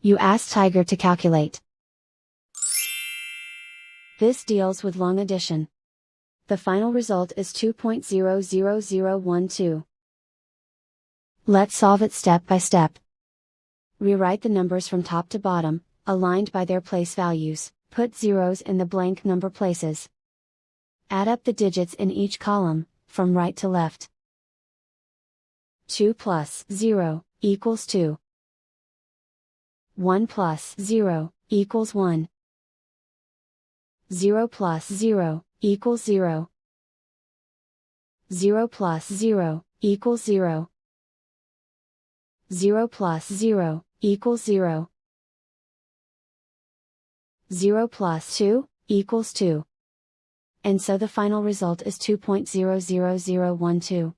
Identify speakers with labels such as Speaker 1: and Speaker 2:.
Speaker 1: You ask Tiger to calculate. This deals with long addition. The final result is 2.00012. Let's solve it step by step. Rewrite the numbers from top to bottom, aligned by their place values, put zeros in the blank number places. Add up the digits in each column, from right to left. 2 plus 0 equals 2. 1 plus 0 equals 1. 0 plus 0 equals 0. 0 plus 0 equals 0. 0 plus 0 equals 0. 0 plus 2 equals 2. And so the final result is 2.00012.